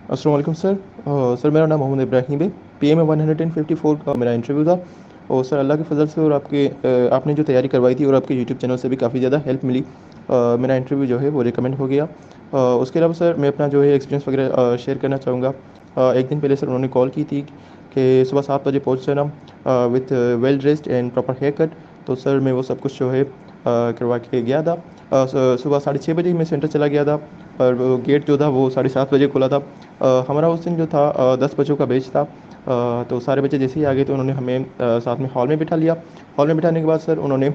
अस्सलाम वालेकुम sir. Sir मेरा नाम मोहम्मद इब्राहिम है। पीएम 154 का मेरा इंटरव्यू था। और सर अल्लाह के फजल से और आपने जो तैयारी करवाई थी और आपके यूट्यूब चैनल से भी काफ़ी ज़्यादा हेल्प मिली। मेरा इंटरव्यू जो है वो रिकमेंड हो गया। उसके अलावा सर मैं अपना जो है एक्सपीरियंस वगैरह शेयर करना चाहूँगा। एक दिन पहले सर उन्होंने कॉल की थी कि सुबह 7 बजे पहुँच जाना with well dressed and proper haircut. तो सर मैं वो सब कुछ जो है करवा के गया था। सुबह 6:30 बजे मैं सेंटर चला गया था। और वो गेट जो था वो 7:30 बजे खुला था। हमारा उस दिन जो था 10 बच्चों का बैच था। तो सारे बच्चे जैसे ही आ गए तो उन्होंने हमें साथ में हॉल में बिठा लिया। हॉल में बिठाने के बाद सर उन्होंने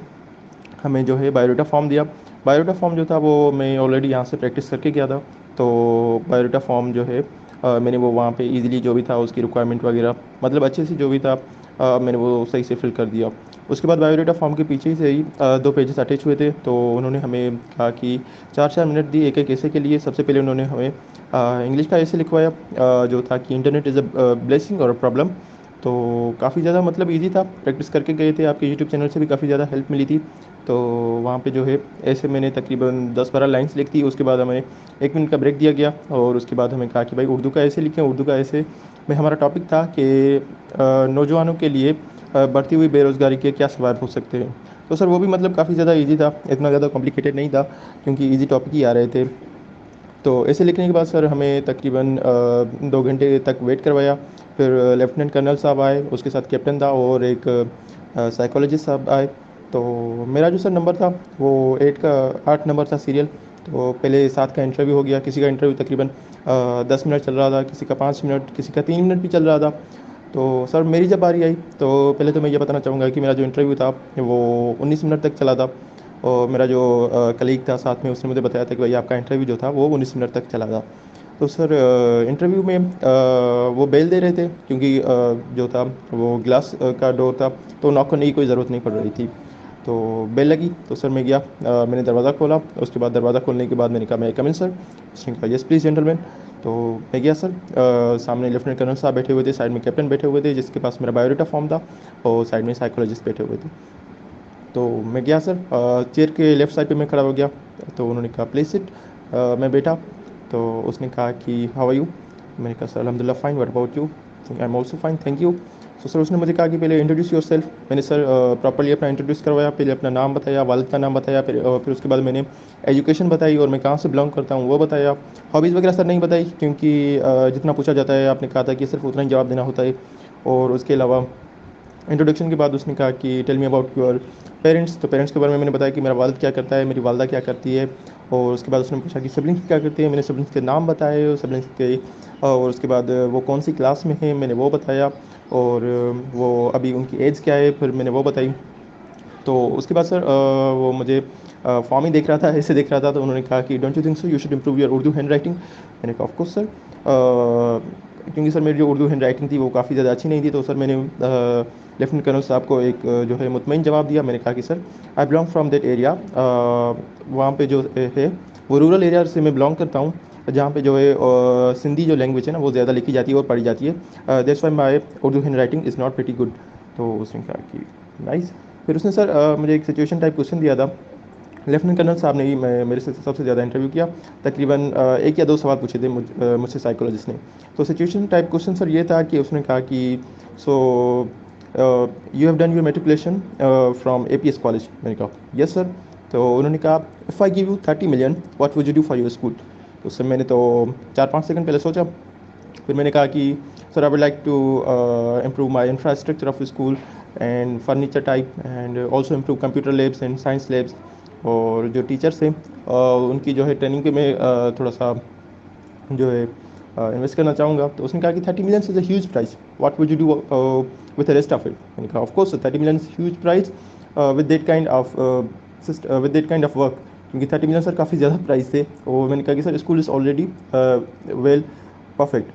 हमें जो है बायोडाटा फॉर्म दिया। बायोडाटा फॉर्म जो था वो मैं ऑलरेडी यहाँ से प्रैक्टिस करके गया था। तो बायोडाटा फॉर्म जो है मैंने वो वहाँ पे इजीली जो भी था उसकी रिक्वायरमेंट वगैरह मतलब अच्छे से जो भी था मैंने वो सही से फिल कर दिया। उसके बाद बायोडाटा फॉर्म के पीछे ही से ही 2 पेजेस अटैच हुए थे। तो उन्होंने हमें कहा कि 4-4 मिनट दी एक एक ऐसे के लिए। सबसे पहले उन्होंने हमें इंग्लिश का ऐसे लिखवाया जो था कि इंटरनेट इज़ अ ब्लेसिंग और अ प्रॉब्लम। तो काफ़ी ज़्यादा मतलब इजी था, प्रैक्टिस करके गए थे, आपके यूट्यूब चैनल से भी काफ़ी ज़्यादा हेल्प मिली थी। तो वहाँ पे जो है ऐसे मैंने तकरीबन 10-12 लाइन्स लिख दी। उसके बाद हमें 1 मिनट का ब्रेक दिया गया और उसके बाद हमें कहा कि भाई उर्दू का ऐसे लिखें। उर्दू का ऐसे में हमारा टॉपिक था कि नौजवानों के लिए बढ़ती हुई बेरोज़गारी के क्या सवाल हो सकते हैं। तो सर वो भी मतलब काफ़ी ज़्यादा ईजी था, इतना ज़्यादा कॉम्प्लिकेटेड नहीं था क्योंकि ईजी टॉपिक ही आ रहे थे। तो ऐसे लिखने के बाद सर हमें तकरीबन 2 घंटे तक वेट करवाया। फिर लेफ्टिनेंट कर्नल साहब आए, उसके साथ कैप्टन था और एक साइकोलॉजिस्ट साहब आए। तो मेरा जो सर नंबर था वो 8 नंबर था सीरियल। तो पहले 7 का इंटरव्यू हो गया। किसी का इंटरव्यू तकरीबन 10 मिनट चल रहा था, किसी का 5 मिनट, किसी का 3 मिनट भी चल रहा था। तो सर मेरी जब बारी आई तो पहले तो मैं ये बताना चाहूँगा कि मेरा जो इंटरव्यू था वो 19 मिनट तक चला था। और मेरा जो कलीग था साथ में उसने मुझे बताया था कि भाई आपका इंटरव्यू जो था वो 19 मिनट तक चला था। तो सर इंटरव्यू में वो बेल दे रहे थे क्योंकि जो था वो ग्लास का डोर था। तो नॉक करने की कोई ज़रूरत नहीं पड़ रही थी। तो बेल लगी तो सर मैं गया, मैंने दरवाज़ा खोला। उसके बाद दरवाज़ा खोलने के बाद मैंने कहा मैं कम इन सर। उसने कहा यस प्लीज़ जेंटलमैन। तो मैं गया सर, सामने लेफ्टिनेंट कर्नल साहब बैठे हुए थे, साइड में कैप्टन बैठे हुए थे जिसके पास मेरा बायोडाटा फॉर्म था और साइड में साइकोलॉजिस्ट बैठे हुए थे। तो मैं गया सर, चेयर के लेफ़्ट साइड पे मैं खड़ा हो गया। तो उन्होंने कहा प्लीज सिट। मैं बैठा। तो उसने कहा कि हाउ आर यू। मैंने कहा सर अल्हम्दुलिल्लाह fine, what about you. I am also fine, thank you. तो सर उसने मुझे कहा कि पहले इंट्रोड्यूस योर सेल्फ। मैंने सर प्रॉपरली अपना इंट्रोड्यूस करवाया, पहले अपना नाम बताया, वालिद का नाम बताया, फिर उसके बाद मैंने एजुकेशन बताई और मैं कहाँ से बिलोंग करता हूँ वो बताया। हॉबीज़ वगैरह सर नहीं बताई क्योंकि जितना पूछा जाता है आपने कहा था कि सिर्फ उतना ही जवाब देना होता है। और उसके अलावा इंट्रोडक्शन के बाद उसने कहा कि tell me about your parents. तो पेरेंट्स के बारे में मैंने बताया कि मेरा वालिद क्या करता है, मेरी वालदा क्या करती है। और उसके बाद उसने पूछा कि सिबलिंग्स क्या करते हैं, मैंने सिबलिंग्स के नाम बताए, सिबलिंग्स के। और उसके बाद वो कौन सी क्लास में है मैंने वो बताया। और वो अभी उनकी एज क्या है फिर मैंने वो बताई। तो उसके बाद सर वो मुझे फॉर्म ही देख रहा था, ऐसे देख रहा था। तो उन्होंने कहा कि don't you think so you should improve your Urdu hand writing. मैंने कहा ऑफ कोर्स सर। क्योंकि सर मेरी जो उर्दू हैंड राइटिंग थी वो काफ़ी ज़्यादा अच्छी नहीं थी। तो सर मैंने लेफ्टिनेंट कर्नल साहब को एक जो है मुतमईन जवाब दिया। मैंने कहा कि sir I belong from that area. वहाँ पे जो है वो रूरल एरिया से मैं बिलोंग करता हूँ जहाँ पे जो है सिंधी जो लैंग्वेज है ना वो ज़्यादा लिखी जाती है और पढ़ी जाती है। That's why my Urdu hand writing is not very good. तो उसने कहा कि नाइस। फिर उसने सर मुझे एक सिचुएशन टाइप क्वेश्चन दिया था। लेफ्टिनेंट कर्नल साहब ने ही मेरे से सबसे ज़्यादा इंटरव्यू किया। तकरीबन 1 या 2 सवाल पूछे थे मुझसे साइकोलॉजिस्ट ने। तो सिचुएशन टाइप क्वेश्चन सर ये था कि उसने कहा कि so you have done your matriculation from APS college. मैंने कहा यस सर। तो उन्होंने कहा if I give you 30 million what would you do for your school. तो उससे मैंने तो 4-5 सेकंड पहले सोचा। फिर मैंने कहा कि sir I would like to improve my infrastructure of school and furniture type and also improve computer labs and science labs. और जो टीचर्स हैं उनकी जो है ट्रेनिंग पे मैं थोड़ा सा जो है इन्वेस्ट करना चाहूँगा। तो उसने कहा कि 30 million is a huge price, what would you do with the rest of it. मैंने कहा of course 30 million is huge price with that kind of with that kind of work. क्योंकि 30 मिलियन सर काफ़ी ज़्यादा price थे। और मैंने कहा कि sir school is already well perfect.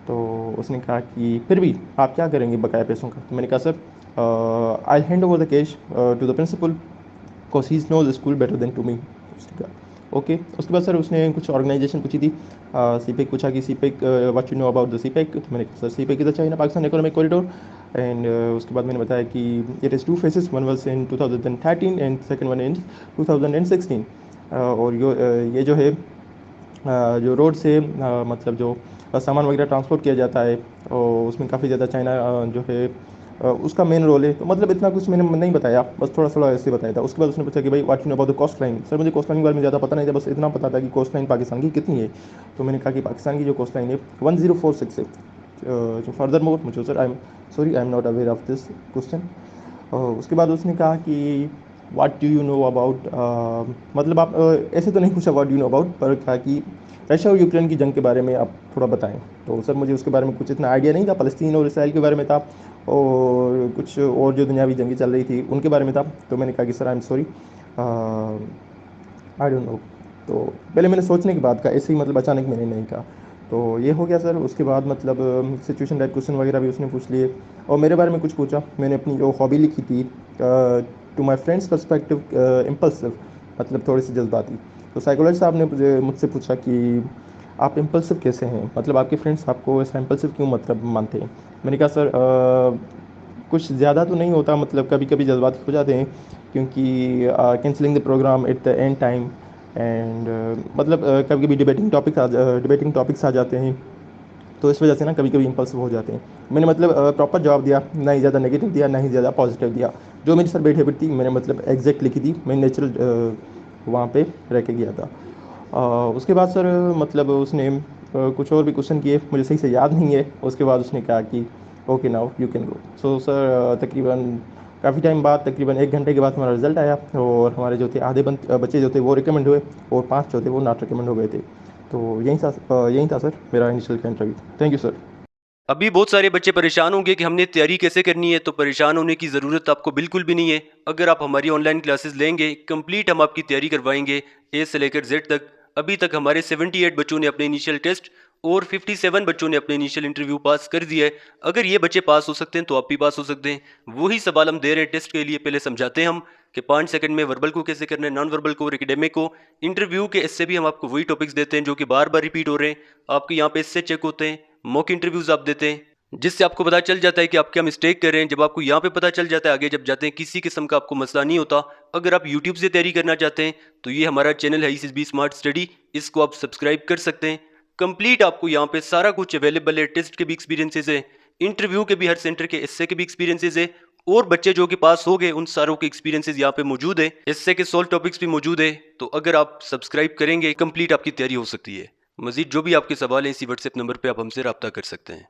तो उसने कहा कि फिर भी आप क्या करेंगे बकाया पैसों का। तो मैंने कहा sir I hand over the cash to the principal because he knows school better than to me. उसने कहा ओके। उसके बाद सर उसने कुछ ऑर्गेनाइजेशन पूछी थी। सीपेक पूछा कि CPEC what you know about the CPEC. तो मैंने कहा sir CPEC is a China Pakistan economic corridor. And उसके बाद मैंने बताया कि it is 2 phases, one was in 2013 and second one in 2016। और ये जो है जो रोड से मतलब जो सामान वगैरह ट्रांसपोर्ट किया जाता है, और उसमें काफ़ी ज़्यादा चाइना जो है उसका मेन रोल है। तो मतलब इतना कुछ मैंने नहीं बताया, बस थोड़ा थोड़ा ऐसे बताया था। उसके बाद उसने पूछा कि भाई what you know about the coastline. Sir मुझे कोस्ट लाइन के बारे में ज़्यादा पता नहीं था, बस इतना पता था कि कोस्ट लाइन पाकिस्तान की कितनी है। तो मैंने कहा कि पाकिस्तान की जो कोस्ट लाइन है 1046 है। फर्दर मोर मुझे sir I am not aware of this question. उसके बाद उसने कहा कि what do you know about, मतलब आप ऐसे तो नहीं पूछा what do you know about, पर कहा कि रशिया और यूक्रेन की जंग के बारे में आप थोड़ा बताएं। तो सर मुझे उसके बारे में कुछ इतना आइडिया नहीं था, फ़लस्तीन और इसराइल के बारे में था, और कुछ और जो दुनियावी जंगें चल रही थी उनके बारे में था। तो मैंने कहा कि sir I am sorry, I don't know. तो पहले मैंने सोचने की बात कहा, ऐसे ही मतलब अचानक मैंने नहीं कहा। तो ये हो गया सर। उसके बाद मतलब सिचुएशन टाइप क्वेश्चन वगैरह भी उसने पूछ लिए, और मेरे बारे में कुछ पूछा। मैंने अपनी जो हॉबी लिखी थी, to my friends perspective impulsive, मतलब थोड़ी सी जज्बाती। तो साइकोलॉजी साहब ने मुझसे पूछा कि आप इम्पल्सिव कैसे हैं, मतलब आपके फ्रेंड्स आपको ऐसा इम्पल्सिव क्यों मतलब मानते हैं। मैंने कहा सर कुछ ज़्यादा तो नहीं होता, मतलब कभी कभी जज्बाती हो जाते हैं, क्योंकि cancelling the programme at the end time, and मतलब कभी कभी डिबेटिंग टॉपिक्स आ जाते हैं, तो इस वजह से ना कभी कभी इम्पल्सिव हो जाते हैं। मैंने मतलब प्रॉपर जवाब दिया, ना ही ज़्यादा नेगेटिव दिया ना ही ज़्यादा पॉजिटिव दिया। जो मेरी सर बैठ हैबिट थी मैंने मतलब एग्जैक्ट लिखी थी, मैं नेचुरल वहाँ पे रह के गया था। उसके बाद सर मतलब उसने कुछ और भी क्वेश्चन किए, मुझे सही से याद नहीं है। उसके बाद उसने कहा कि okay now you can go. So sir तकरीबन काफ़ी टाइम बाद, तकरीबन 1 घंटे के बाद हमारा रिजल्ट आया, और हमारे जो थे आधे बच्चे जो थे वो रिकमेंड हुए, और 5 जो थे वो नॉट रिकमेंड हो गए थे। तो यही था सर मेरा इनिशियल का इंटरव्यू। Thank you sir. अभी बहुत सारे बच्चे परेशान होंगे कि हमने तैयारी कैसे करनी है, तो परेशान होने की ज़रूरत आपको बिल्कुल भी नहीं है। अगर आप हमारी ऑनलाइन क्लासेस लेंगे, कंप्लीट हम आपकी तैयारी करवाएंगे ए से लेकर जेड तक। अभी तक हमारे 78 बच्चों ने अपने इनिशियल टेस्ट और 57 बच्चों ने अपने इनिशियल इंटरव्यू पास कर दिया है। अगर ये बच्चे पास हो सकते हैं तो आप भी पास हो सकते हैं। वही सवाल हम दे रहे हैं टेस्ट के लिए। पहले समझाते हैं हम कि 5 सेकंड में वर्बल को कैसे करना है, नॉन वर्बल को और एकेडमिक को। इंटरव्यू के इससे भी हम आपको वही टॉपिक्स देते हैं जो कि बार बार रिपीट हो रहे हैं। आपके यहाँ पे इससे चेक होते हैं, मॉक इंटरव्यूज आप देते हैं, जिससे आपको पता चल जाता है कि आप क्या मिस्टेक कर रहे हैं। जब आपको यहाँ पे पता चल जाता है, आगे जब जाते हैं किसी किस्म का आपको मसला नहीं होता। अगर आप यूट्यूब से तैयारी करना चाहते हैं तो ये हमारा चैनल है SSB स्मार्ट स्टडी, इसको आप सब्सक्राइब कर सकते हैं। कंप्लीट आपको यहाँ पे सारा कुछ अवेलेबल है। टेस्ट के भी एक्सपीरियंसेस है, इंटरव्यू के भी, हर सेंटर के एस्से के भी एक्सपीरियंसेस है, और बच्चे जो कि पास हो गए उन सारों के एक्सपीरियंसेस यहाँ पे मौजूद है। एस्से के सोल्व टॉपिक्स भी मौजूद है। तो अगर आप सब्सक्राइब करेंगे, कंप्लीट आपकी तैयारी हो सकती है। मजीद जो भी आपके सवाल हैं इसी व्हाट्सएप नंबर पर आप हमसे रब्ता कर सकते हैं।